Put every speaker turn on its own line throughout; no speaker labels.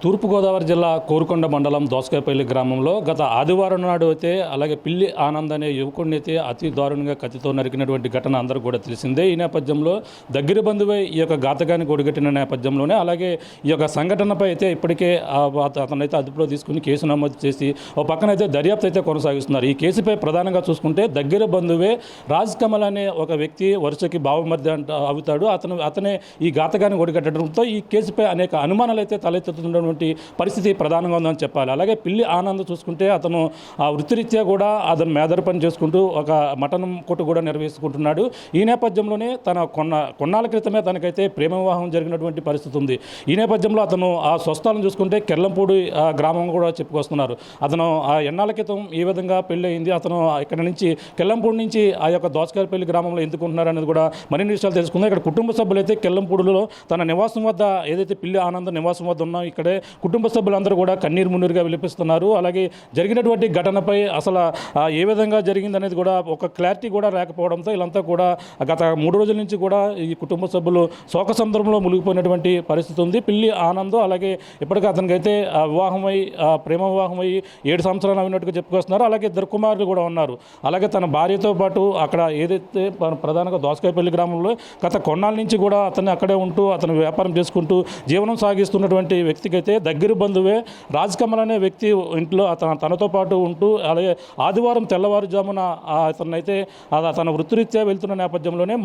తూర్పుగోదావరి జిల్లా కోరుకొండ మండలం దోసకాయపల్లి గ్రామంలో గత ఆదివారం నాడు అయితే అలాగే పిల్లి ఆనంద్ అనే యువకుడిని అయితే అతి దారుణంగా కత్తితో నరికినటువంటి ఘటన అందరూ కూడా తెలిసిందే. ఈ నేపథ్యంలో దగ్గర బంధువై ఈ యొక్క ఘాతకాన్ని ఒడిగట్టిన నేపథ్యంలోనే అలాగే ఈ యొక్క సంఘటనపై అయితే ఇప్పటికే అతనైతే అదుపులో తీసుకుని కేసు నమోదు చేసి ఓ పక్కనైతే దర్యాప్తు అయితే కొనసాగిస్తున్నారు. ఈ కేసుపై ప్రధానంగా చూసుకుంటే దగ్గర బంధువే రాజ్ కమల్ అనే ఒక వ్యక్తి వరుసకి బావమర్ది అవుతాడు. అతనే ఈ ఘాతకాన్ని ఒడిగట్టడంతో ఈ కేసుపై అనేక అనుమానాలు అయితే తలెత్తుతున్న పరిస్థితి ప్రధానంగా ఉందని చెప్పాలి. అలాగే పిల్లి ఆనంద్ చూసుకుంటే అతను వృత్తిరీత్యా కూడా అతను మేదర పని చేసుకుంటూ ఒక మటన్ కొట్టు కూడా నిర్వహించుకుంటున్నాడు. ఈ నేపథ్యంలోనే తన కొన్నాళ్ళ క్రితమే తనకైతే ప్రేమ వివాహం జరిగినటువంటి పరిస్థితి ఉంది. ఈ నేపథ్యంలో అతను ఆ స్వస్థాలను చూసుకుంటే కెల్లంపూడి గ్రామం కూడా చెప్పుకొస్తున్నారు. అతను ఆ ఎన్నాళ్ళ క్రితం ఈ విధంగా పెళ్ళి అయింది. అతను ఇక్కడ నుంచి కెల్లంపూడి నుంచి ఆ యొక్క దోసకాయపల్లి గ్రామంలో ఎందుకుంటున్నారు అనేది కూడా మరిన్ని విషయాలు తెలుసుకుందాం. ఇక్కడ కుటుంబ సభ్యులైతే కెల్లంపూడిలో తన నివాసం వద్ద ఏదైతే పిల్లి ఆనంద్ నివాసం వద్ద ఉన్నా ఇక్కడే కుటుంబ సభ్యులందరూ కూడా కన్నీరు మున్నీరుగా విలిపిస్తున్నారు. అలాగే జరిగినటువంటి ఘటనపై అసలు ఏ విధంగా జరిగిందనేది కూడా ఒక క్లారిటీ కూడా లేకపోవడంతో వీళ్ళంతా కూడా గత 3 రోజుల నుంచి కూడా ఈ కుటుంబ సభ్యులు శోక సందర్భంలో మునిగిపోయినటువంటి పరిస్థితి ఉంది. పిల్లి ఆనంద్ అలాగే ఇప్పటికీ అతనికైతే వివాహమై ప్రేమ వివాహమై 7 సంవత్సరాలు అయినట్టుగా చెప్పుకొస్తున్నారు. అలాగే 2 కుమారులు కూడా ఉన్నారు. అలాగే తన భార్యతో పాటు అక్కడ ఏదైతే ప్రధానంగా దోసకాయపల్లి గ్రామంలో గత కొన్నాళ్ళ నుంచి కూడా అతన్ని అక్కడే ఉంటూ అతను వ్యాపారం చేసుకుంటూ జీవనం సాగిస్తున్నటువంటి వ్యక్తికైతే దగ్గర బంధువే రాజ్ కమల్ అనే వ్యక్తి ఇంట్లో తనతో పాటు ఉంటూ అలాగే ఆదివారం తెల్లవారుజామున అతనైతే తన వృత్తిరీత్యా వెళ్తున్న నేపథ్యంలోనే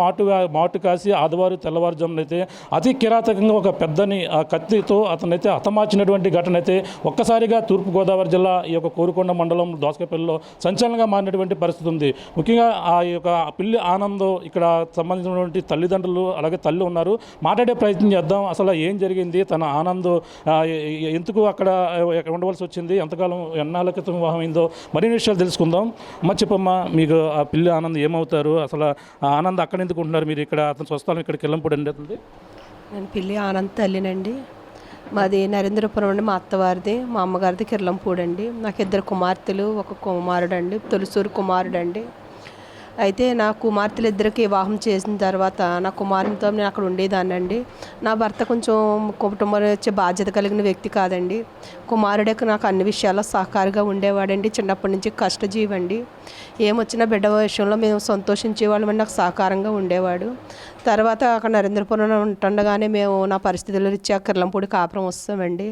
మాటు కాసి ఆదివారం తెల్లవారుజామున అయితే అతి కిరాతకంగా ఒక పెద్దని కత్తితో అతనైతే హతమార్చినటువంటి ఘటన అయితే ఒక్కసారిగా తూర్పుగోదావరి జిల్లా ఈ యొక్క కోరుకొండ మండలం దోసకాయపల్లిలో సంచలనంగా మారినటువంటి పరిస్థితి ఉంది. ముఖ్యంగా ఆ యొక్క పిల్లి ఆనంద్ ఇక్కడ సంబంధించినటువంటి తల్లిదండ్రులు అలాగే తల్లి ఉన్నారు. మాట్లాడే ప్రయత్నం చేద్దాం. అసలు ఏం జరిగింది, తన ఆనంద్ ఎందుకు అక్కడ ఉండవలసి వచ్చింది, ఎంతకాలం ఎన్నాళ్ళ క్రితం వివాహం అయిందో మరిన్ని విషయాలు తెలుసుకుందాం. చెప్పమ్మా, మీకు ఆ పిల్లి ఆనంద్ ఏమవుతారు, అసలు ఆ ఆనంద్ అక్కడ ఎందుకు ఉంటున్నారు, మీరు ఇక్కడ అతను స్వస్థలం ఇక్కడికి వెళ్ళంపూడి అండి?
నేను పిల్లి ఆనంద్ తల్లినండి. మాది నరేంద్రపురం అండి. మా అత్తవారిది, మా అమ్మగారిది కిర్లంపూడి అండి. నాకు 2 కుమార్తెలు, 1 కుమారుడు అండి, తొలిసూరు కుమారుడు అండి. అయితే నా కుమార్తెలు ఇద్దరికి వివాహం చేసిన తర్వాత నా కుమారునితో నేను అక్కడ ఉండేదాన్ని అండి. నా భర్త కొంచెం కుటుంబం వచ్చే బాధ్యత కలిగిన వ్యక్తి కాదండి. కుమారుడే నాకు అన్ని విషయాల్లో సహకారిగా ఉండేవాడండి. చిన్నప్పటి నుంచి కష్టజీవండి. ఏమొచ్చినా బిడ్డ విషయంలో మేము సంతోషించేవాళ్ళమండి. నాకు సహకారంగా ఉండేవాడు. తర్వాత అక్కడ నరేంద్రపురం ఉంటుండగానే మేము నా పరిస్థితుల రీత్యా కిర్లంపూడి కాపురం వస్తామండి.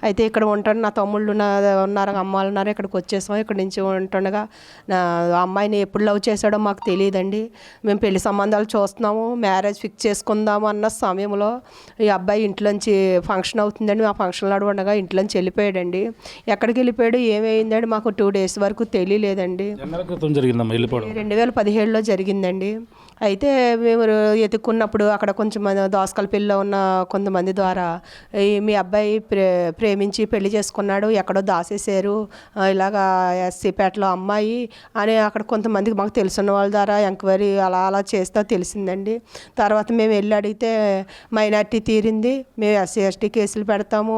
అయితే ఇక్కడ ఉంటాను, నా తమ్ముళ్ళు ఉన్నారు, అమ్మాయిలు ఉన్నారు. ఇక్కడికి వచ్చేసాం. ఇక్కడి నుంచి ఉంటుండగా నా అమ్మాయిని ఎప్పుడు లవ్ చేశాడో మాకు తెలియదండి. మేము పెళ్లి సంబంధాలు చూస్తున్నాము, మ్యారేజ్ ఫిక్స్ చేసుకుందాము అన్న సమయంలో ఈ అబ్బాయి ఇంట్లోంచి ఫంక్షన్ అవుతుందండి. ఆ ఫంక్షన్లో ఉండగా ఇంట్లోంచి వెళ్ళిపోయాడండి. ఎక్కడికి వెళ్ళిపోయాడు, ఏమైందండి మాకు 2 డేస్ వరకు తెలియలేదండి. 2017లో జరిగిందండి. అయితే మేము ఎత్తుక్కున్నప్పుడు అక్కడ కొంచెం దోసకాయపల్లిలో ఉన్న కొంతమంది ద్వారా మీ అబ్బాయి ప్రేమించి పెళ్లి చేసుకున్నాడు, ఎక్కడో దాసేశారు, ఇలాగా ఎస్సీపేటలో అమ్మాయి అని అక్కడ కొంతమందికి మాకు తెలుసున్న వాళ్ళ ద్వారా ఎంక్వైరీ అలా చేస్తే తెలిసిందండి. తర్వాత మేము వెళ్ళి అడిగితే మైనార్టీ తీరింది, మేము ఎస్సీ ఎస్టీ కేసులు పెడతాము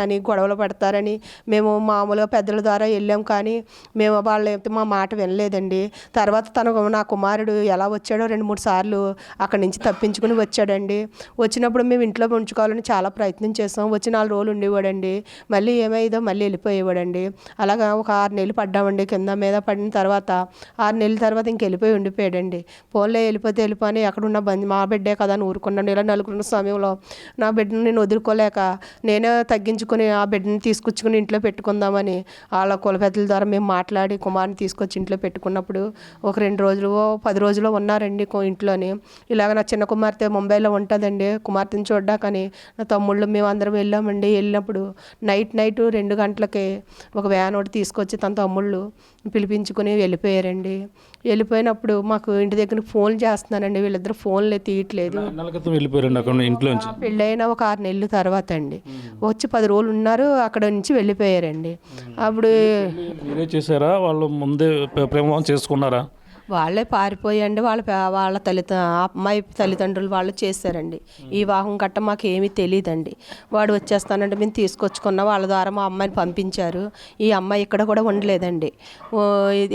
అని గొడవలు పెడతారని మేము మామూలుగా పెద్దల ద్వారా వెళ్ళాం. కానీ మేము వాళ్ళు మా మాట వినలేదండి. తర్వాత నా కుమారుడు ఎలా వచ్చాడో 2-3 సార్లు అక్కడి నుంచి తప్పించుకుని వచ్చాడండి. వచ్చినప్పుడు మేము ఇంట్లో ఉంచుకోవాలని చాలా ప్రయత్నం చేసాం. వచ్చి 4 రోజులు ఉండేవాడండి. మళ్ళీ ఏమైందో మళ్ళీ వెళ్ళిపోయేవాడండి. అలాగా ఒక 6 నెలలు పడ్డామండి. కింద మీద పడిన తర్వాత 6 నెలల తర్వాత ఇంకెళ్ళిపోయి ఉండిపోయాడండి. ఫోన్లో వెళ్ళిపోని ఎక్కడున్న మా బిడ్డే కదా అని ఊరుకున్నాను. ఇలా నలుగురున్న సమయంలో నా బిడ్డను నేను వదులుకోలేక నేనే తగ్గించుకొని ఆ బిడ్డని తీసుకొచ్చుకుని ఇంట్లో పెట్టుకుందామని వాళ్ళ కులపెద్దల ద్వారా మేము మాట్లాడి కుమారుని తీసుకొచ్చి ఇంట్లో పెట్టుకున్నప్పుడు ఒక 2 రోజులు 10 రోజులు ఉన్నారండి ఇంట్లోని. ఇలాగ నా చిన్న కుమార్తె ముంబైలో ఉంటుందండి. కుమార్తెను చూడ్డాకని నా తమ్ముళ్ళు మేము అందరం వెళ్ళామండి. వెళ్ళినప్పుడు నైట్ 2 గంటలకి ఒక వ్యాన్ ఒకటి తీసుకొచ్చి తన తమ్ముళ్ళు పిలిపించుకుని వెళ్ళిపోయారండి. వెళ్ళిపోయినప్పుడు మాకు ఇంటి దగ్గర ఫోన్ చేస్తున్నానండి, వీళ్ళిద్దరు ఫోన్లే తీయట్లేదు. పెళ్ళైన ఒక 6 నెలల తర్వాత అండి వచ్చి 10 రోజులు ఉన్నారు, అక్కడ నుంచి వెళ్ళిపోయారండి. అప్పుడు
చేశారా, వాళ్ళు ముందే ప్రేమ చేసుకున్నారా?
వాళ్ళే పారిపోయండి. వాళ్ళ అమ్మాయి తల్లిదండ్రులు వాళ్ళు చేశారండి. ఈ వివాహం గట్ట మాకు ఏమీ తెలియదండి. వాడు వచ్చేస్తానంటే మేము తీసుకొచ్చుకున్న వాళ్ళ ద్వారా మా అమ్మాయిని పంపించారు. ఈ అమ్మాయి ఇక్కడ కూడా ఉండలేదండి,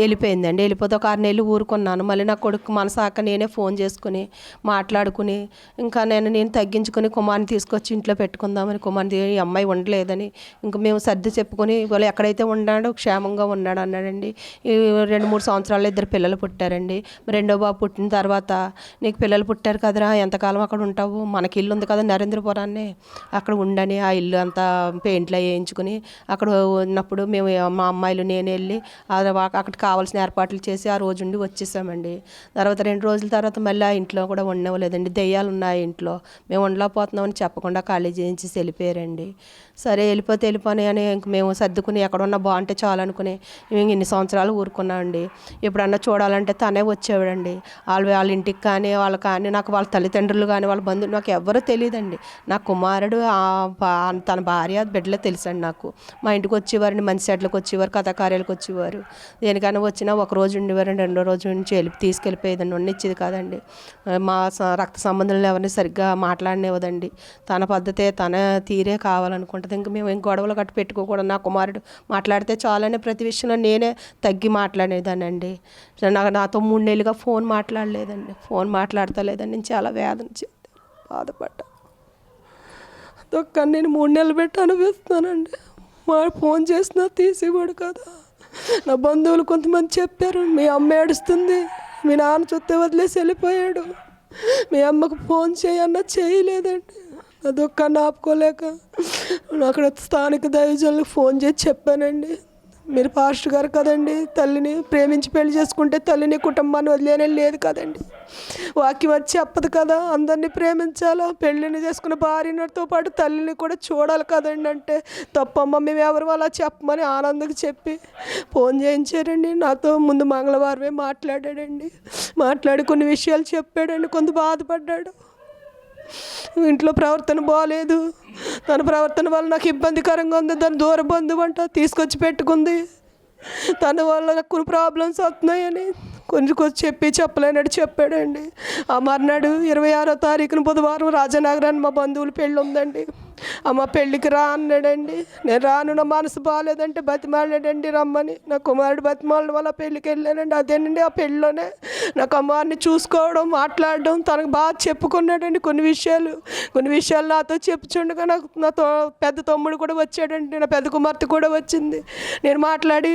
వెళ్ళిపోయిందండి. వెళ్ళిపోతే ఒక 6 నెలలు ఊరుకున్నాను. మళ్ళీ నా కొడుకు మనసాక నేనే ఫోన్ చేసుకుని మాట్లాడుకుని ఇంకా నేను తగ్గించుకొని కుమార్ని తీసుకొచ్చి ఇంట్లో పెట్టుకుందామని, కుమార్ని ఈ అమ్మాయి ఉండలేదని ఇంకా మేము సర్ది చెప్పుకొని వాళ్ళు ఎక్కడైతే ఉన్నాడో క్షేమంగా ఉన్నాడు అన్నాడండి. ఈ 2-3 సంవత్సరాల్లో 2 పిల్లలు పుట్టారండి. రెండో బాబు పుట్టిన తర్వాత నీకు పిల్లలు పుట్టారు కదరా, ఎంతకాలం అక్కడ ఉంటావు, మనకి ఇల్లు ఉంది కదా నరేంద్రపురాన్ని, అక్కడ ఉండని ఆ ఇల్లు అంతా పెయింట్లు వేయించుకుని అక్కడ ఉన్నప్పుడు మేము మా అమ్మాయిలు నేను వెళ్ళి అక్కడ కావాల్సిన ఏర్పాట్లు చేసి ఆ రోజు ఉండి వచ్చేసామండి. తర్వాత 2 రోజుల తర్వాత మళ్ళీ ఆ ఇంట్లో కూడా ఉండలేదండి. దెయ్యాలు ఉన్నాయి ఇంట్లో, మేము ఉండలేకపోతున్నామని చెప్పకుండా ఖాళీ చేయించి వెళ్ళిపోయారండి. సరే వెళ్ళిపోని అని ఇంక మేము సర్దుకుని ఎక్కడున్నా బాగుంటే చాలు అనుకుని మేము ఇన్ని సంవత్సరాలు ఊరుకున్నామండి. ఎప్పుడన్నా చూడాలంటే తనే వచ్చేవాడండి. వాళ్ళ ఇంటికి కానీ నాకు వాళ్ళ తల్లిదండ్రులు కానీ వాళ్ళ బంధువులు నాకు ఎవరూ తెలియదండి. నా కుమారుడు తన భార్య బిడ్డలే తెలుసండి నాకు. మా ఇంటికి వచ్చేవారండి, మంచి సెట్లకు వచ్చేవారు, కథాకార్యాలకు వచ్చేవారు. దేనికైనా వచ్చినా ఒక రోజు ఉండేవారండి, 2వ రోజు నుంచి తీసుకెళ్ళిపోయేదండి, ఉండనిచ్చేది కాదండి. మా రక్త సంబంధులను ఎవరిని సరిగ్గా మాట్లాడనివ్వదండి. తన పద్ధతే తన తీరే కావాలనుకుంటుంది. ఇంక మేము గొడవలు గట్టు పెట్టుకోకూడదు, నా కుమారుడు మాట్లాడితే చాలనే ప్రతి విషయంలో నేనే తగ్గి మాట్లాడేదానండి. నాతో 3 నెలలుగా ఫోన్ మాట్లాడలేదండి, ఫోన్ మాట్లాడతలేదండి. నేను చాలా వేదన బాధపడ్డా. నేను 3 నెలలు పెట్టి అనిపిస్తానండి. వాడు ఫోన్ చేసినా తీసేవాడు కదా. నా బంధువులు కొంతమంది చెప్పారు, మీ అమ్మ ఏడుస్తుంది, మీ నాన్న చూస్తే వదిలేసి వెళ్ళిపోయాడు, మీ అమ్మకు ఫోన్ చేయన్నా చేయలేదండి. నా దుఃఖాన్ని ఆపుకోలేక అక్కడ స్థానిక దైవజనులకు ఫోన్ చేసి చెప్పానండి. మీరు పాస్టర్ గారు కదండి, తల్లిని ప్రేమించి పెళ్లి చేసుకుంటే తల్లిని కుటుంబాన్ని వదిలేనే లేదు కదండి, వాక్యం వచ్చి చెప్పదు కదా, అందరినీ ప్రేమించాలా, పెళ్ళిని చేసుకున్న భార్యతో పాటు తల్లిని కూడా చూడాలి కదండి. అంటే తప్పమ్మ, మేము ఎవరు అలా చెప్పమని ఆనందకు చెప్పి ఫోన్ చేయించారండి. నాతో ముందు మంగళవారమే మాట్లాడాడండి. మాట్లాడి కొన్ని విషయాలు చెప్పాడండి. కొంత బాధపడ్డాడు. ఇంట్లో ప్రవర్తన బాగాలేదు, తన ప్రవర్తన వల్ల నాకు ఇబ్బందికరంగా ఉంది, దాని దూర బంధువు అంట తీసుకొచ్చి పెట్టుకుంది, తన వల్ల నాకు కొన్ని ప్రాబ్లమ్స్ వస్తున్నాయని కొంచెం చెప్పలేనట్టు చెప్పాడండి. ఆ మర్నాడు 26వ తారీఖున బుధవారం రాజనగరాన్ని మా బంధువుల పెళ్ళి ఉందండి. అమ్మ పెళ్ళికి రా అన్నాడండి. నేను రాను, నా మనసు బాగాలేదంటే బతిమాలాడండి రమ్మని. నా కుమారుడు బతిమాలడం వల్ల పెళ్ళికి వెళ్ళానండి. అదేనండి ఆ పెళ్ళిలోనే నా కుమారుని చూసుకోవడం, మాట్లాడడం, తనకు బాగా చెప్పుకున్నాడండి. కొన్ని విషయాలు నాతో చెప్పుచుండగా నా పెద్ద తమ్ముడు కూడా వచ్చాడండి, నా పెద్ద కుమార్తె కూడా వచ్చింది. నేను మాట్లాడి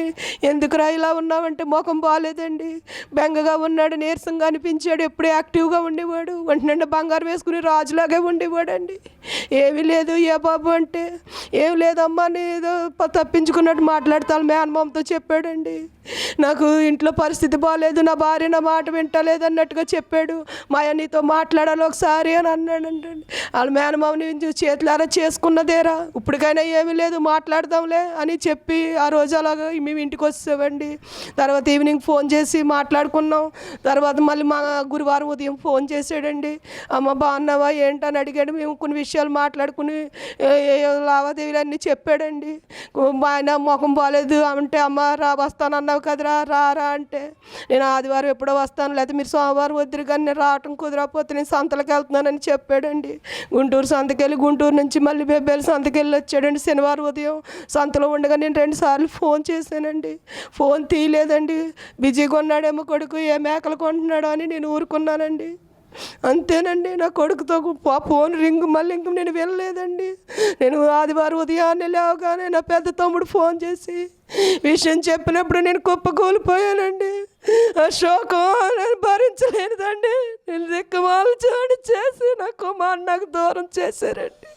ఎందుకురా ఇలా ఉన్నావంటే ముఖం బాగాలేదండి, బెంగగా ఉన్నాడు, నీరసంగా అనిపించాడు, ఎప్పుడు యాక్టివ్గా ఉండేవాడు, ఒంటి నిండా బంగారం వేసుకుని రాజులాగే ఉండేవాడండి. ఏమీ లేదు ఏ బాబు అంటే, ఏం లేదమ్మా అని ఏదో తప్పించుకున్నట్టు మాట్లాడతాను మేనమామతో చెప్పాడండి. నాకు ఇంట్లో పరిస్థితి బాగాలేదు, నా భార్య నా మాట వింటలేదు అన్నట్టుగా చెప్పాడు. మాయ నీతో మాట్లాడాలి ఒకసారి అని అన్నాడండి. వాళ్ళ మేనమామని చేతులారా చేసుకున్నదేరా, ఇప్పటికైనా ఏమీ లేదు మాట్లాడదాంలే అని చెప్పి ఆ రోజు అలాగా మేము ఇంటికి వచ్చేవండి. తర్వాత ఈవినింగ్ ఫోన్ చేసి మాట్లాడుకున్నాం. తర్వాత మళ్ళీ మా గురువారం ఉదయం ఫోన్ చేసాడండి. అమ్మ బాగున్నావా ఏంటని అడిగాడు. మేము కొన్ని విషయాలు మాట్లాడుకుని లావాదేవీలు అన్నీ చెప్పాడండి. ఆయన ముఖం బాగాలేదు అంటే, అమ్మ వస్తానన్నావు కదరా రారా అంటే, నేను ఆదివారం ఎప్పుడో వస్తాను, లేకపోతే మీరు సోమవారం వద్దురు కానీ నేను రావటం కుదరకపోతే నేను సంతలకు వెళ్తున్నానని చెప్పాడండి. గుంటూరు సంతకెళ్ళి, గుంటూరు నుంచి మళ్ళీ బెబ్బేలు సంతకెళ్ళి వచ్చాడండి. శనివారం ఉదయం సంతలో ఉండగా నేను 2 సార్లు ఫోన్ చేశానండి. ఫోన్ తీయలేదండి. బిజీగా ఉన్నాడేమో కొడుకు, ఏ మేకలు కొంటున్నాడో అని నేను ఊరుకున్నానండి. అంతేనండి. నా కొడుకుతో ఫోన్ రింగ్ మళ్ళీ ఇంక నేను వెళ్ళలేదండి. నేను ఆదివారం ఉదయాన్నే లేవగానే నా పెద్ద తమ్ముడు ఫోన్ చేసి విషయం చెప్పినప్పుడు నేను కుప్పకూలిపోయానండి. ఆ శోకం నేను భరించలేదండి. నేను దిక్కుమాలు చాడి చేసి నా కుమారు నాకు దూరం చేశారండి.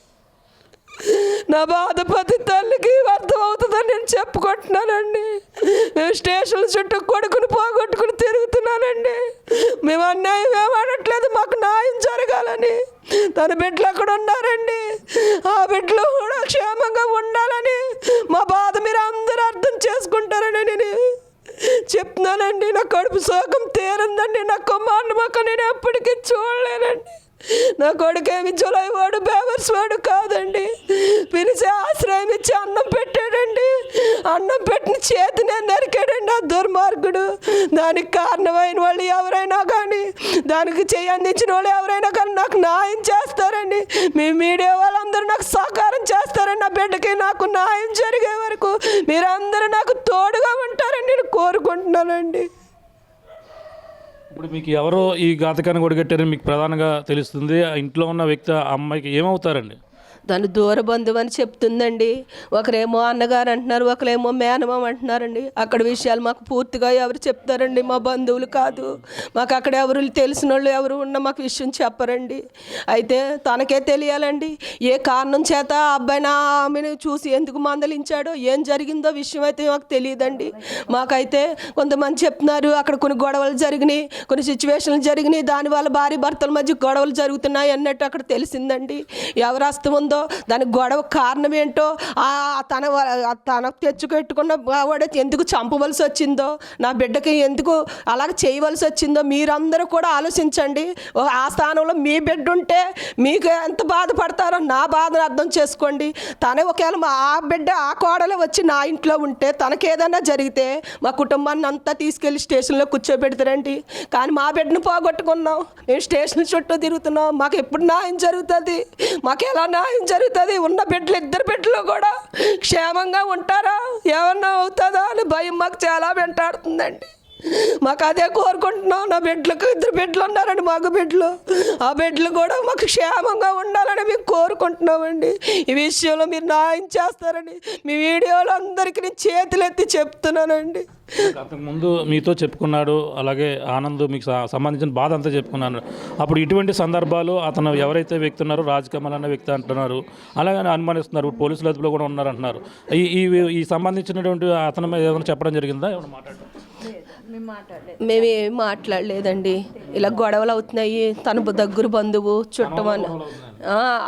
నా బాధ ప్రతి తల్లికి అర్థం అవుతుందని నేను చెప్పుకుంటున్నానండి. మేము స్టేషన్ చుట్టూ కొడుకుని పోగొట్టుకుని తిరుగుతున్నానండి. మేము అన్యాయం ఏమనట్లేదు, మాకు న్యాయం జరగాలని. తన బిడ్డలు అక్కడ ఉన్నారండి, ఆ బిడ్డలు కూడా క్షేమంగా ఉండాలని మా బాధ మీరు అందరూ అర్థం చేసుకుంటారని నేను చెప్తున్నానండి. నా కడుపు శోకం తీరందండి. నా కుమారుని మొక్క నేను ఎప్పటికీ చూడలేనండి. నా కొడుకేమి జులై వాడు బేవర్స్ వాడు కాదండి. పిలిచి ఆశ్రయం ఇచ్చి అన్నం పెట్టాడండి. అన్నం పెట్టిన చేతినే నరికాడండి ఆ దుర్మార్గుడు. దానికి కారణమైన వాళ్ళు ఎవరైనా కానీ, దానికి చెయ్యి అందించిన వాళ్ళు ఎవరైనా కానీ నాకు న్యాయం చేస్తారండి. మీ మీడియా వాళ్ళందరూ నాకు సహకారం చేస్తారండి. నా బిడ్డకి నాకు న్యాయం జరిగే వరకు మీరందరూ నాకు తోడుగా ఉంటారని నేను కోరుకుంటున్నానండి.
ఇప్పుడు మీకు ఎవరో ఈ ఘాతకాన్ని ఒడిగట్టారని మీకు ప్రధానంగా తెలుస్తుంది. ఆ ఇంట్లో ఉన్న వ్యక్తి ఆ అమ్మాయికి ఏమవుతారండి?
దాని దూర బంధువు అని చెప్తుందండి. ఒకరేమో అన్నగారు అంటున్నారు, ఒకరేమో మేనమామ అంటున్నారండి. అక్కడ విషయాలు మాకు పూర్తిగా ఎవరు చెప్తారండి? మా బంధువులు కాదు. మాకు అక్కడ ఎవరు తెలిసిన వాళ్ళు ఎవరు ఉన్నా మాకు విషయం చెప్పరండి. అయితే తనకే తెలియాలండి ఏ కారణం చేత ఆ అబ్బాయి నా ఆమెను చూసి ఎందుకు మందలించాడో, ఏం జరిగిందో విషయం అయితే మాకు తెలియదండి. మాకైతే కొంతమంది చెప్తున్నారు అక్కడ కొన్ని గొడవలు జరిగినాయి, కొన్ని సిచ్యువేషన్లు జరిగినాయి, దానివల్ల భార్య భర్తల మధ్య గొడవలు జరుగుతున్నాయి అన్నట్టు అక్కడ తెలిసిందండి. ఎవరు అస్తం ఉందో దానికి గొడవ కారణం ఏంటో, తన తెచ్చుకెట్టుకున్న వాడు ఎందుకు చంపవలసి వచ్చిందో, నా బిడ్డకి ఎందుకు అలాగ చేయవలసి వచ్చిందో మీరందరూ కూడా ఆలోచించండి. ఆ స్థానంలో మీ బిడ్డ ఉంటే మీకు ఎంత బాధపడతారో నా బాధను అర్థం చేసుకోండి. తనే ఒకవేళ ఆ బిడ్డ ఆ కోడలు వచ్చి నా ఇంట్లో ఉంటే తనకేదన్నా జరిగితే మా కుటుంబాన్ని అంతా తీసుకెళ్ళి స్టేషన్లో కూర్చోబెడతారండి. కానీ మా బిడ్డను పోగొట్టుకున్నాం, మేము స్టేషన్ చుట్టూ తిరుగుతున్నాం. మాకు ఎప్పుడు న్యాయం జరుగుతుంది? మాకు ఎలా న్యాయం జరుగుతుంది? ఉన్న బిడ్డలు ఇద్దరు బిడ్డలు కూడా క్షేమంగా ఉంటారా, ఏమన్నా అవుతుందా అని భయం మాకు చాలా వెంటాడుతుందండి. మాకు అదే కోరుకుంటున్నాం. నా బిడ్డలకు ఇద్దరు బిడ్డలు ఉన్నారండి, మగ బిడ్డలు. ఆ బిడ్డలు కూడా మాకు క్షేమంగా ఉండాలని మేము కోరుకుంటున్నామండి. ఈ విషయంలో మీరు న్యాయం చేస్తారని మీ వీడియోలో అందరికీ నేను చేతులెత్తి చెప్తున్నానండి.
అంతకుముందు మీతో చెప్పుకున్నాడు, అలాగే ఆనంద్ మీకు సంబంధించిన బాధ అంతా చెప్పుకున్నాను. అప్పుడు ఇటువంటి సందర్భాలు అతను ఎవరైతే వ్యక్తి ఉన్నారో రాజకమల్ అన్న వ్యక్తి అంటున్నారు, అలాగని అనుమానిస్తున్నారు. పోలీసుల అదుపులో కూడా ఉన్నారంటున్నారు. ఈ సంబంధించినటువంటి అతని మీద ఏమైనా చెప్పడం జరిగిందా? ఏమైనా మాట్లాడారు?
మేమేం మాట్లాడలేదండి. ఇలా గొడవలు అవుతున్నాయి, తన దగ్గర బంధువు చుట్టమని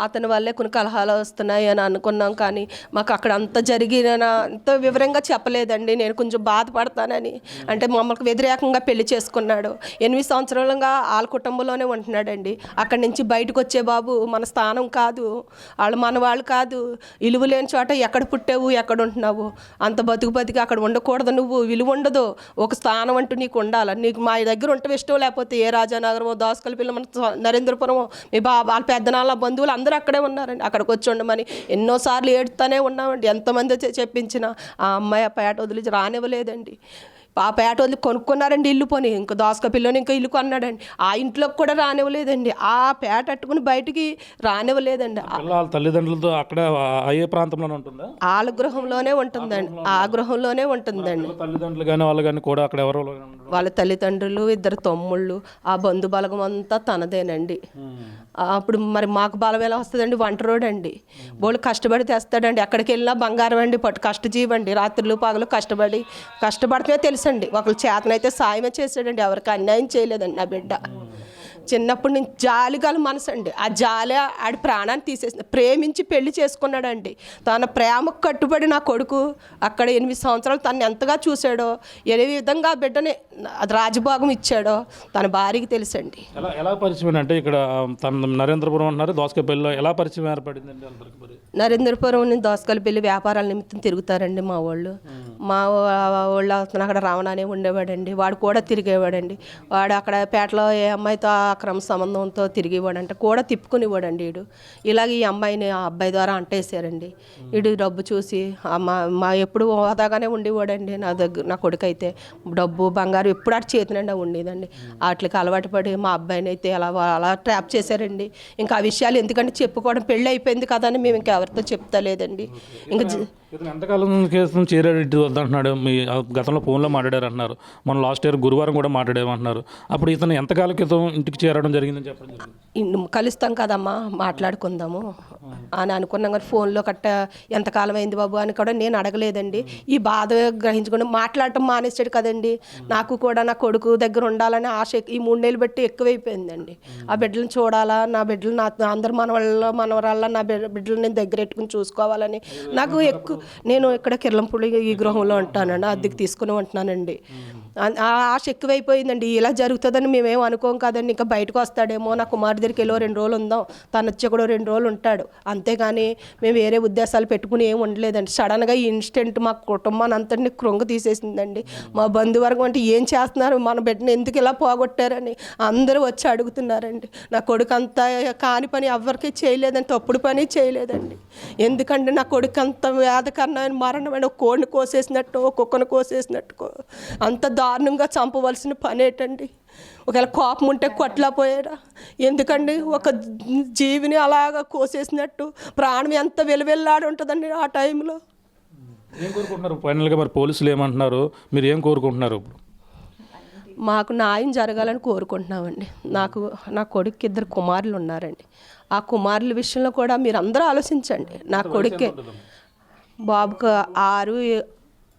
అతని వల్లే కొన్ని కలహాలు వస్తున్నాయి అని అనుకున్నాం. కానీ మాకు అక్కడ అంత జరిగిన అంత వివరంగా చెప్పలేదండి. నేను కొంచెం బాధపడతానని, అంటే మమ్మల్ని వ్యతిరేకంగా పెళ్లి చేసుకున్నాడు. 8 సంవత్సరాలుగా వాళ్ళ కుటుంబంలోనే ఉంటున్నాడండి. అక్కడి నుంచి బయటకు వచ్చే బాబు మన స్థానం కాదు, వాళ్ళు మన వాళ్ళు కాదు. విలువ లేని చోట ఎక్కడ పుట్టావు, ఎక్కడ ఉంటున్నావు? అంత బతికి అక్కడ ఉండకూడదు. నువ్వు విలువ ఉండదు. ఒక స్థానం అంటూ నీకు ఉండాలి. నీకు మా దగ్గర ఉంటే ఇష్టం, లేకపోతే ఏ రాజానగరమో దోసకల్పిల్ల మన నరేంద్రపురమో మీ వాళ్ళ పెద్దనాళ్ళ బంధువులు అందరూ అక్కడే ఉన్నారండి. అక్కడికి వచ్చి ఉండమని ఎన్నోసార్లు ఏడుతూనే ఉన్నామండి. ఎంతమంది చెప్పించినా ఆ అమ్మాయి ఆ పేట వదిలి రానివ్వలేదండి. ఆ పేట వదిలి కొనుక్కున్నారండి ఇల్లు పోని, ఇంకా దోసక పిల్లని ఇంకా ఇల్లు కొన్నాడండి. ఆ ఇంట్లోకి కూడా రానివ్వలేదండి. ఆ పేట అట్టుకుని బయటికి రానివ్వలేదండి.
తల్లిదండ్రులతో అక్కడ అయ్యే ప్రాంతంలోనే ఉంటుందా?
వాళ్ళ గృహంలోనే ఉంటుందండి. ఆ గృహంలోనే ఉంటుందండి.
తల్లిదండ్రులు కానీ వాళ్ళు కానీ కూడా అక్కడ ఎవరో
వాళ్ళ తల్లిదండ్రులు, 2 తమ్ముళ్ళు, ఆ బంధు బలగం అంతా తనదేనండి. అప్పుడు మరి మాకు బలం ఎలా వస్తుందండి? వంట రోడ్ అండి. వాళ్ళు కష్టపడి తెస్తాడండి. ఎక్కడికి వెళ్ళినా బంగారం అండి, కష్టజీవండి. రాత్రులు పగలు కష్టపడితే తెలుసండి. ఒకళ్ళు చేతనైతే సాయమే చేశాడండి, ఎవరికి అన్యాయం చేయలేదండి నా బిడ్డ. చిన్నప్పటి నుంచి జాలిగల మనసు అండి. ఆ జాలి ఆడి ప్రాణాన్ని తీసేసింది. ప్రేమించి పెళ్లి చేసుకున్నాడండి. తన ప్రేమకు కట్టుబడి నా కొడుకు అక్కడ 8 సంవత్సరాలు తను ఎంతగా చూశాడో, ఏ విధంగా ఆ బిడ్డని అది రాజభోగం ఇచ్చాడో తన భార్యకి తెలుసండి.
ఎలా పరిచయం అంటే ఇక్కడ తన నరేంద్రపురం అంటున్నారు, దోసకపల్లిలో ఎలా పరిచయం ఏర్పడిందండి?
నరేంద్రపురం నుంచి దోసకల్పల్లి వ్యాపారాల నిమిత్తం తిరుగుతారండి మా వాళ్ళు. మా వాళ్ళు అక్కడ రావణానే ఉండేవాడండి. వాడు కూడా తిరిగేవాడండి. వాడు అక్కడ పేటలో ఏ అమ్మాయితో అక్రమ సంబంధంతో తిరిగేవాడంటే కూడా తిప్పుకునేవాడండి. వీడు ఇలాగ ఈ అమ్మాయిని ఆ అబ్బాయి ద్వారా అంటేసారండి. వీడు డబ్బు చూసి మా ఎప్పుడు హోదాగానే ఉండేవాడండి. నా కొడుకు అయితే డబ్బు బంగారు ఎప్పుడు అటు చేతినండి ఉండేదండి. వాటికి అలవాటు పడి మా అబ్బాయిని అయితే అలా ట్రాప్ చేశారండి. ఇంకా ఆ విషయాలు ఎందుకంటే చెప్పుకోవడం, పెళ్ళి అయిపోయింది కదా అని మేము ఇంకెవరితో చెప్తలేదండి. ఇంకా
ఎంతకాలం కేసు చేరాడు అంటున్నాడు. మీ గతంలో ఫోన్లో మాట్లాడారు అంటున్నారు. మన లాస్ట్ ఇయర్ గురువారం కూడా మాట్లాడామంటున్నారు. అప్పుడు ఇతను ఎంతకాలం క్రితం ఇంటికి చేరడం జరిగిందని చెప్పడం జరిగింది?
కలుస్తాం కదమ్మా, మాట్లాడుకుందాము అని అనుకున్నాం. కానీ ఫోన్లో కట్ట ఎంతకాలం అయింది బాబు అని కూడా నేను అడగలేదండి. ఈ బాధ గ్రహించుకుని మాట్లాడటం మానేసాడు కదండి. నాకు కూడా నా కొడుకు దగ్గర ఉండాలని ఆశ ఈ 3 నెలలు బట్టి ఎక్కువైపోయిందండి. ఆ బిడ్డలను చూడాలా, నా బిడ్డలు అందరు మనవరాళ్ళ నా బిడ్డలు నేను దగ్గర పెట్టుకుని చూసుకోవాలని నాకు ఎక్కువ నేను ఇక్కడ కిర్లంపూడి ఈ గృహంలో ఉంటానండి, అద్దెకి తీసుకుని ఉంటున్నానండి. ఆశ ఎక్కువైపోయిందండి. ఇలా జరుగుతుందని మేమేం అనుకోం కదండి. ఇంకా బయటకు వస్తాడేమో, నా కుమార్ దగ్గరికి వెళ్ళో 2 రోజులు ఉందాం, తను వచ్చి కూడా 2 రోజులు ఉంటాడు, అంతేగాని మేము వేరే ఉద్దేశాలు పెట్టుకుని ఏం ఉండలేదండి. సడన్గా ఈ ఇన్సిడెంట్ మా కుటుంబాన్ని అంతటిని కృంగ తీసేసిందండి. మా బంధువర్గం అంటే ఏం చేస్తున్నారు, మన బిడ్డని ఎందుకు ఇలా పోగొట్టారని అందరూ వచ్చి అడుగుతున్నారండి. నా కొడుకు అంతా కాని పని ఎవరికి చేయలేదండి, తప్పుడు పని చేయలేదండి. ఎందుకంటే నా కొడుకు అంత వేదకరమైన మరణమైన కోడిని కోసేసినట్టు, కుక్కను కోసేసినట్టు అంత దారుణంగా చంపవలసిన పని ఏంటండి. ఒకవేళ కోపం ఉంటే కొట్టలేకపోయారా? ఎందుకండి ఒక జీవిని అలాగా కోసేసినట్టు ప్రాణం ఎంత వెలువెల్లాడి ఉంటుందండి ఆ టైంలో.
ఏం కోరుకుంటున్నారు ఫైనల్గా? మరి పోలీసులు ఏమంటున్నారు, మీరు ఏం కోరుకుంటున్నారు?
మాకు న్యాయం జరగాలని కోరుకుంటున్నామండి. నా కొడుకు 2 కుమారులు ఉన్నారండి. ఆ కుమారుల విషయంలో కూడా మీరు అందరూ ఆలోచించండి. నా కొడుకే బాబుకు 6,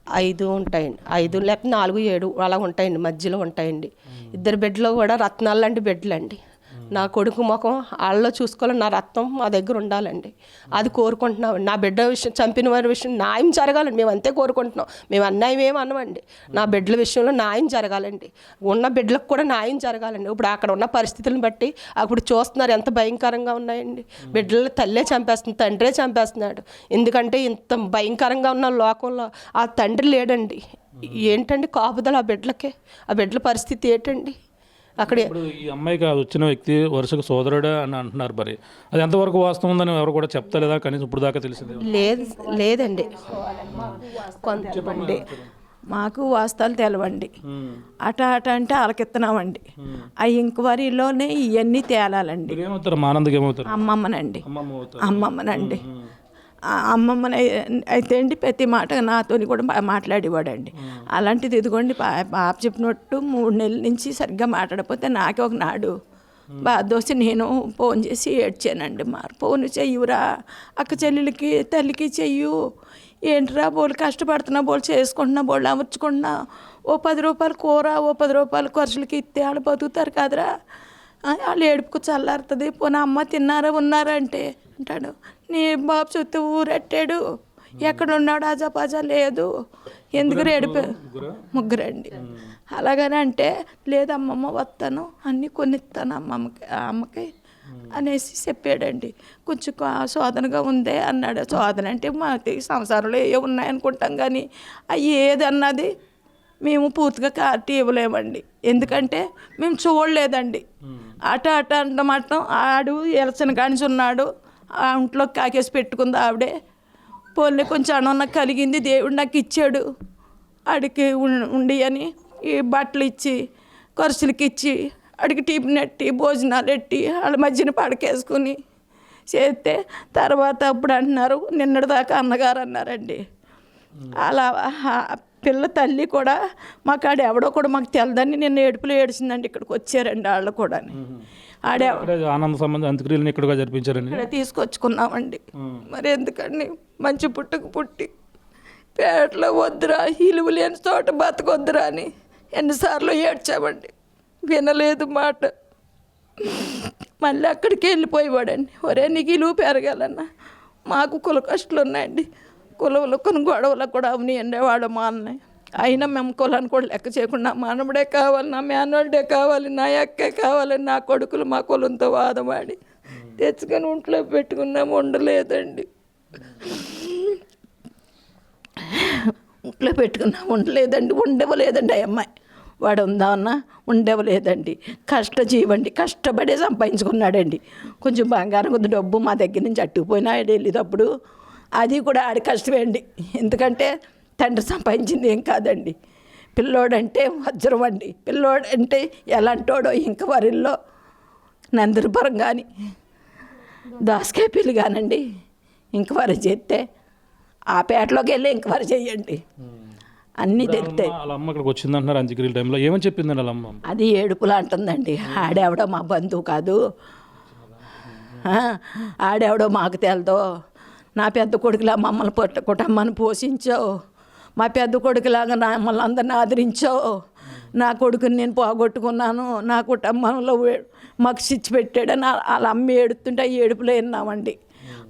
5 ఉంటాయండి, 5 లేకపోతే 4, 7 అలా ఉంటాయండి, మధ్యలో ఉంటాయండి. 2 బిడ్డలు కూడా రత్నాలు లాంటి బిడ్డలండి. నా కొడుకు ముఖం వాళ్ళలో చూసుకోవాలి, నా రక్తం మా దగ్గర ఉండాలండి, అది కోరుకుంటున్నామండి. నా బిడ్డ విషయం, చంపిన వారి విషయం న్యాయం జరగాలండి, మేము అంతే కోరుకుంటున్నాం. మేము అన్యాయం ఏమి అనమండి. నా బిడ్డల విషయంలో న్యాయం జరగాలండి, ఉన్న బిడ్డలకు కూడా న్యాయం జరగాలండి. ఇప్పుడు అక్కడ ఉన్న పరిస్థితులను బట్టి అప్పుడు చూస్తున్నారు ఎంత భయంకరంగా ఉన్నాయండి. బిడ్డలు తల్లే చంపేస్తుంది, తండ్రే చంపేస్తున్నాడు. ఎందుకంటే ఇంత భయంకరంగా ఉన్న లోకంలో ఆ తండ్రి లేడండి. ఏంటండి కాపుదల ఆ బిడ్డలకే? ఆ బిడ్డల పరిస్థితి ఏంటండి? అక్కడే
ఇప్పుడు ఈ అమ్మాయికి వచ్చిన వ్యక్తి వరుసగా సోదరుడే అని అంటున్నారు. మరి అది ఎంతవరకు వాస్తవం ఉందని ఎవరు కూడా చెప్తలేదా? కనీసం ఇప్పుడు దాకా తెలిసింది
లేదండి. కొంతమంది
మాకు వాస్తవాలు తెలవండి. అట అంటే అలకెత్తనామండి. ఆ ఎంక్వైరీలోనే ఇవన్నీ తేలాలండి.
ఏమవుతారు? మానందకి ఏమవుతారు?
అమ్మమ్మనండి. అమ్మమ్మని అయితే అండి ప్రతి మాట నాతో కూడా మాట్లాడేవాడండి. అలాంటిది ఇదిగోండి పాప చెప్పినట్టు 3 నెలల నుంచి సరిగ్గా మాట్లాడకపోతే నాకే ఒకనాడు దోశ నేను ఫోన్ చేసి ఏడ్చానండి. ఫోన్ చెయ్యురా, అక్క చెల్లెలకి తల్లికి చెయ్యు, ఏంట్రా బోళ్ళు కష్టపడుతున్నా, బోళ్ళు చేసుకుంటున్నా, బోళ్ళు అమర్చుకుంటున్నా, ఓ 10 రూపాయలు కూర, ఓ 10 రూపాయలు ఖర్చులకి ఇస్తే వాళ్ళు బతుకుతారు కదరా, వాళ్ళు ఏడుపుకు చల్లారుతుంది. పోనీ అమ్మ తిన్నారా ఉన్నారా అంటే అంటాడు, నీ బాబు చూస్తే ఊరెట్టాడు, ఎక్కడ ఉన్నాడు ఆజాపాజా లేదు, ఎందుకు ఏడుపు? 3 అండి. అలాగని అంటే లేదమ్మమ్మ వస్తాను అన్నీ కొనిస్తాను అమ్మకి అనేసి చెప్పాడండి. కొంచెం శోధనగా ఉందే అన్నాడు. శోధన అంటే మాకు సంసారంలో ఏ ఉన్నాయనుకుంటాం, కానీ అవి ఏదన్నది మేము పూర్తిగా క్లారిటీ ఇవ్వలేమండి. ఎందుకంటే మేము చూడలేదండి. అట అన్నమాట ఆడు ఎలసిన కానిసి ఉన్నాడు, ఆ ఇంట్లో కాకేసి పెట్టుకుంది ఆవిడే. పోలే కొంచెం అన్నం నాకు కలిగింది, దేవుడు నాకు ఇచ్చాడు, ఆడికి ఉండి అని ఈ బట్టలు ఇచ్చి ఖర్చులకి ఇచ్చి ఆడికి టిఫిన్ ఎట్టి భోజనాలు ఎట్టి వాళ్ళ మధ్యన పడకేసుకుని చేస్తే తర్వాత అప్పుడు అంటున్నారు నిన్నటిదాకా అన్నగారు అన్నారండి. అలా పిల్ల తల్లి కూడా మాకు ఆడ ఎవడో కూడా మాకు తెలదని నిన్న ఏడుపులు ఏడిచిందండి. ఇక్కడికి వచ్చారండి వాళ్ళు కూడా.
ఆనంద సంబంధం అంత్యక్రియలను ఇక్కడ జరిపించారండి,
ఇక్కడ తీసుకొచ్చుకున్నామండి. మరి ఎందుకండి మంచి పుట్టుకు పుట్టి పేటలో వద్దురా, ఇలువ లేని చోట బతకొద్దురా అని ఎన్నిసార్లు ఏడ్చామండి, వినలేదు మాట. మళ్ళీ అక్కడికి వెళ్ళిపోయేవాడండి. ఒరే నీకు ఇలువ పెరగాలన్నా, మాకు కుల కష్టాలు ఉన్నాయండి, కులంలో కొన్ని గొడవలకు కూడా అవనియండి వాడు మా అన్నయ్య. అయినా మేము కులాన్ని కూడా లెక్క చేయకుండా మనముడే కావాలి, నా మేనోళ్ళే కావాలి, నా అక్కే కావాలి, నా కొడుకులు మా కులంతో వాదమాడి తెచ్చుకొని ఒంట్లో పెట్టుకున్నాము, ఉండలేదండి. ఇంట్లో పెట్టుకున్నాము, ఉండలేదండి, ఉండవలేదండి. ఆ అమ్మాయి వాడు ఉందా అన్న ఉండవలేదండి. కష్టజీవండి, కష్టపడే సంపాదించుకున్నాడండి. కొంచెం బంగారం కొద్ది డబ్బు మా దగ్గర నుంచి అట్టుకుపోయినా వెళ్ళేటప్పుడు అది కూడా ఆడి కష్టమే అండి. ఎందుకంటే తండ్రి సంపాదించింది ఏం కాదండి. పిల్లోడంటే వజ్రం అండి. పిల్లోడంటే ఎలాంటోడో ఇంక వరిల్లో నందిరపురం కానీ దాసకాయ పిల్లి కానండి ఇంకవరి చేస్తే ఆ పేటలోకి వెళ్ళి ఇంకవరి చెయ్యండి, అన్నీ తెలుస్తాయి.
వాళ్ళ అమ్మ ఇక్కడికి వచ్చిందంటున్నారు అంత్యక్రియల టైంలో, ఏమని చెప్పిందండి వాళ్ళ అమ్మ?
అది ఏడుపులా అంటుందండి. ఆడెవడో మా బంధువు కాదు, ఆడెవడో మాకు తెలదో, నా పెద్ద కొడుకులా మమ్మల్ని కుటుంబాన్ని పోషించావు, మా పెద్ద కొడుకులాగా మమ్మల్ని అందరిని ఆదరించావు, నా కొడుకుని నేను పోగొట్టుకున్నాను, నా కుటుంబంలో మాకు శిక్ష పెట్టాడని వాళ్ళ అమ్మ ఏడుతుంటే ఏడుపులో విన్నామండి.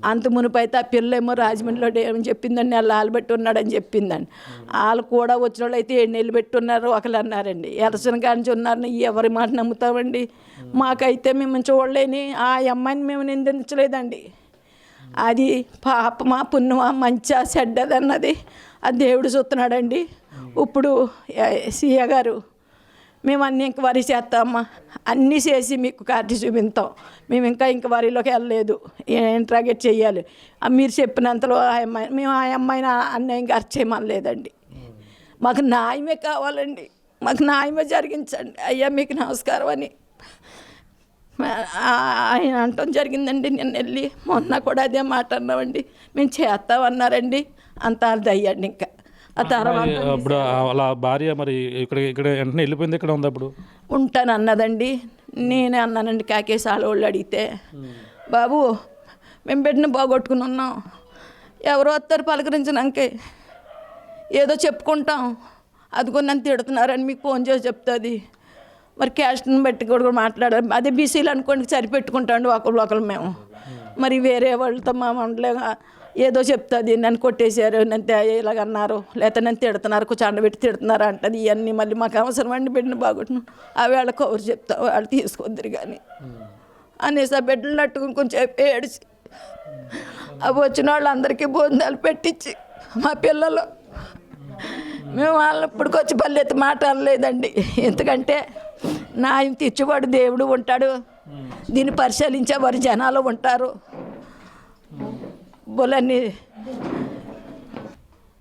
అంత మునిపైతే ఆ పిల్లేమో రాజమండ్రిలో ఏమని చెప్పిందండి, వాళ్ళు ఆలబెట్టి ఉన్నాడని చెప్పిందండి. వాళ్ళు కూడా వచ్చిన వాళ్ళు అయితే 7 నెలలు పెట్టి ఉన్నారు ఒకళ్ళు అన్నారండి. ఎలసిన కానించి ఉన్నారని ఎవరి మాట నమ్ముతామండి? మాకైతే మేము చూడలేని ఆ అమ్మాయిని మేము నిందించలేదండి. అది పాపమా పుణ్యమా మంచా చెడ్డదన్నది ఆ దేవుడు చూస్తున్నాడండి. ఇప్పుడు సీఏ గారు మేము అన్నీ ఎంక్వైరీ చేస్తామమ్మా, అన్నీ చేసి మీకు కార్డు చూపిస్తాం. మేము ఇంకా ఎంక్వైరీలోకి వెళ్ళలేదు, ఇంట్రాగేట్ చేయాలి. మీరు చెప్పినంతలో మేము ఆ అమ్మాయిని అన్యాయంగా అరెస్ట్ చేయమనలేదండి. మాకు న్యాయమే కావాలండి, మాకు న్యాయమే జరిగించండి అయ్యా, మీకు నమస్కారం అని ఆయన అంటం జరిగిందండి. నిన్న వెళ్ళి మొన్న కూడా అదే మాట అన్నామండి. మేము చేస్తామన్నారండి, అంత అయ్యండి. ఇంకా ఆ తర్వాత
ఇప్పుడు అలా భార్య మరి ఇక్కడ వెంటనే వెళ్ళిపోయింది, ఇక్కడ ఉంది అప్పుడు
ఉంటాను అన్నదండి. నేనే అన్నానండి కాకేసి వాళ్ళు అడిగితే, బాబు మేము బిడ్డను బాగొట్టుకుని ఉన్నాం, ఎవరో వస్తారు పలకరించినాకే ఏదో చెప్పుకుంటాం, అదిగో నన్ను తిడుతున్నారని మీకు ఫోన్ చేసి చెప్తుంది. మరి క్యాస్ట్ని బట్టి కూడా మాట్లాడాలి, అదే బీసీలు అనుకోండి సరిపెట్టుకుంటాండి ఒకరు మేము. మరి వేరే వాళ్ళతో మా ఉండలేక ఏదో చెప్తుంది, నన్ను కొట్టేశారు, నన్ను ఇలాగన్నారు, లేకపోతే నన్ను తిడుతున్నారు, కూర్చోండబెట్టి తిడుతున్నారు అంటది. ఇవన్నీ మళ్ళీ మాకు అవసరం అండి, బిడ్డను బాగుంటున్నాం, అవి వాళ్ళ కవర్ చెప్తా, వాళ్ళు తీసుకొద్దరు కానీ అనేసి ఆ బిడ్డలు నట్టుకుని కొంచెం ఏడిచి అవి వచ్చిన వాళ్ళందరికీ భోజనాలు పెట్టించి మా పిల్లలు మేము వాళ్ళని ఇప్పటికొచ్చి పల్లెత్తి మాట అనలేదండి. ఎందుకంటే న్యాయం తీర్చేవాడు దేవుడు ఉంటాడు, దీన్ని పరిశీలించేవారు జనాలు ఉంటారు. బోలన్నీ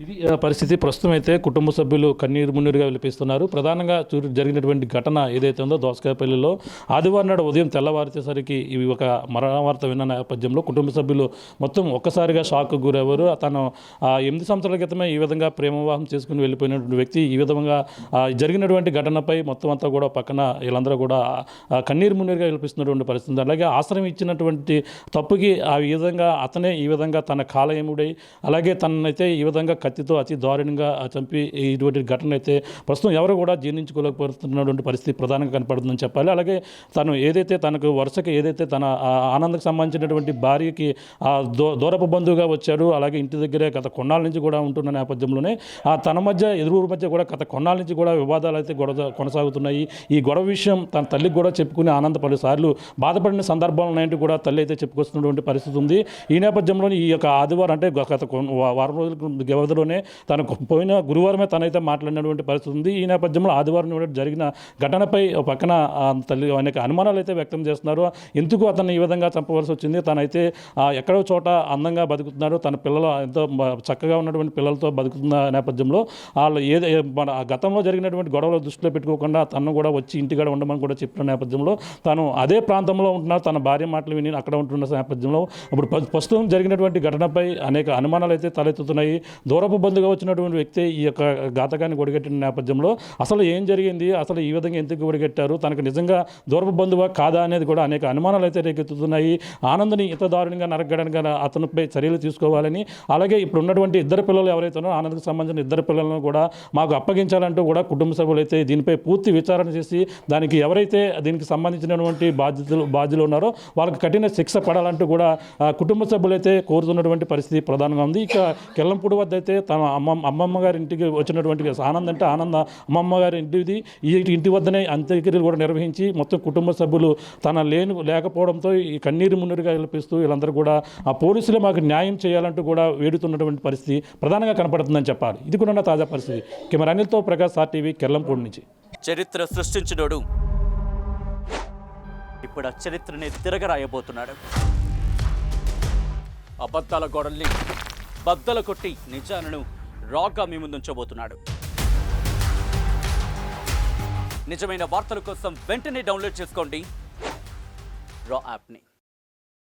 ఇది పరిస్థితి. ప్రస్తుతం అయితే కుటుంబ సభ్యులు కన్నీరు మున్నీరుగా విలిపిస్తున్నారు. ప్రధానంగా జరిగినటువంటి ఘటన ఏదైతే ఉందో దోసకాయపల్లిలో ఆదివారం నాడు ఉదయం తెల్లవారితేసరికి ఇవి ఒక మరణ వార్త విన్న నేపథ్యంలో కుటుంబ సభ్యులు మొత్తం ఒక్కసారిగా షాక్కు గురయ్యారు. తను 8 సంవత్సరాల క్రితమే ఈ విధంగా ప్రేమ వివాహం చేసుకుని వెళ్ళిపోయినటువంటి వ్యక్తి ఈ విధంగా జరిగినటువంటి ఘటనపై మొత్తం అంతా కూడా పక్కన వీళ్ళందరూ కూడా కన్నీరు మున్నీరుగా విలిపిస్తున్నటువంటి పరిస్థితి. అలాగే ఆశ్రయం ఇచ్చినటువంటి తప్పుకి ఆ విధంగా అతనే ఈ విధంగా తన కాలయముడై అలాగే తననైతే ఈ విధంగా కత్తితో అతి దారుణంగా చంపి ఇటువంటి ఘటన అయితే ప్రస్తుతం ఎవరు కూడా జీర్ణించుకోలేకపోతున్నటువంటి పరిస్థితి ప్రధానంగా కనపడుతుందని చెప్పాలి. అలాగే తను ఏదైతే తనకు వరుసకి ఏదైతే తన ఆనందకు సంబంధించినటువంటి భార్యకి దూరపు బంధువుగా వచ్చారు, అలాగే ఇంటి దగ్గరే గత కొన్నాళ్ళ నుంచి కూడా ఉంటున్న నేపథ్యంలోనే తన మధ్య ఎదురు మధ్య కూడా గత కొన్నాళ్ళ నుంచి కూడా వివాదాలు అయితే కొనసాగుతున్నాయి. ఈ గొడవ విషయం తన తల్లికి కూడా చెప్పుకుని ఆనంద పలుసార్లు బాధపడిన సందర్భాలు ఉన్నాయంటూ కూడా తల్లి అయితే చెప్పుకొస్తున్నటువంటి పరిస్థితి ఉంది. ఈ నేపథ్యంలో ఈ యొక్క ఆదివారం అంటే గత వారం రోజుల లోనే తనకు పోయిన గురువారమే తనైతే మాట్లాడినటువంటి పరిస్థితి ఉంది. ఈ నేపథ్యంలో ఆదివారం జరిగిన ఘటనపై పక్కన తల్లి అనేక అనుమానాలు అయితే వ్యక్తం చేస్తున్నారు. ఎందుకు అతన్ని ఈ విధంగా చంపవలసి వచ్చింది, తనైతే ఎక్కడో చోట అందంగా బతుకుతున్నారు, తన పిల్లలు ఎంతో చక్కగా ఉన్నటువంటి పిల్లలతో బతుకుతున్న నేపథ్యంలో వాళ్ళు మన గతంలో జరిగినటువంటి గొడవలు దృష్టిలో పెట్టుకోకుండా తను కూడా వచ్చి ఇంటికాడ ఉండమని కూడా చెప్పిన నేపథ్యంలో తను అదే ప్రాంతంలో ఉంటున్నారు, తన భార్య మాటలు విని అక్కడ ఉంటున్న నేపథ్యంలో ఇప్పుడు ప్రస్తుతం జరిగినటువంటి ఘటనపై అనేక అనుమానాలు అయితే తలెత్తుతున్నాయి. దూరపు బంధుగా వచ్చినటువంటి వ్యక్తి ఈ యొక్క ఘాతకాన్ని ఒడిగట్టిన నేపథ్యంలో అసలు ఏం జరిగింది, అసలు ఈ విధంగా ఎందుకు ఒడిగట్టారు, తనకు నిజంగా దూరపు బంధువా కాదా అనేది కూడా అనేక అనుమానాలు అయితే రేకెత్తుతున్నాయి. ఆనంద్ని ఇంత దారుణంగా నరకడానికి అతనిపై చర్యలు తీసుకోవాలని, అలాగే ఇప్పుడు ఉన్నటువంటి ఇద్దరు పిల్లలు ఎవరైతే ఉన్నారో ఆనంద్కి సంబంధించిన ఇద్దరు పిల్లలను కూడా మాకు అప్పగించాలంటూ కూడా కుటుంబ సభ్యులు అయితే దీనిపై పూర్తి విచారణ చేసి దానికి ఎవరైతే దీనికి సంబంధించినటువంటి బాధ్యులు ఉన్నారో వాళ్ళకి కఠిన శిక్ష పడాలంటూ కూడా కుటుంబ సభ్యులు అయితే కోరుతున్నటువంటి పరిస్థితి ప్రధానంగా ఉంది. ఇక కెల్లంపూడి వద్ద అయితే తన అమ్మమ్మ గారి ఇంటికి వచ్చినటువంటి ఆనంద్ అంటే ఆనంద అమ్మమ్మ గారి ఇంటి వద్దనే అంత్యక్రియలు కూడా నిర్వహించి మొత్తం కుటుంబ సభ్యులు తన లేకపోవడంతో ఈ కన్నీరు మున్నీరుగా విలపిస్తూ వీళ్ళందరూ కూడా ఆ పోలీసులే మాకు న్యాయం చేయాలంటూ కూడా వేడుతున్నటువంటి పరిస్థితి ప్రధానంగా కనపడుతుందని చెప్పాలి. ఇది కూడా తాజా పరిస్థితి. కెమెరా అనిల్తో ప్రకాష్ RTV కెల్లంపూడి నుంచి.
చరిత్ర సృష్టించినోడు ఇప్పుడు ఆ చరిత్రని తిరగరాయబోతున్నాడు. అబద్ధాల గోడల్ని బద్దలు కొట్టి నిజాలను రాగా మీ ముందుంచబోతున్నాడు. నిజమైన వార్తల కోసం వెంటనే డౌన్లోడ్ చేసుకోండి రా యాప్ని.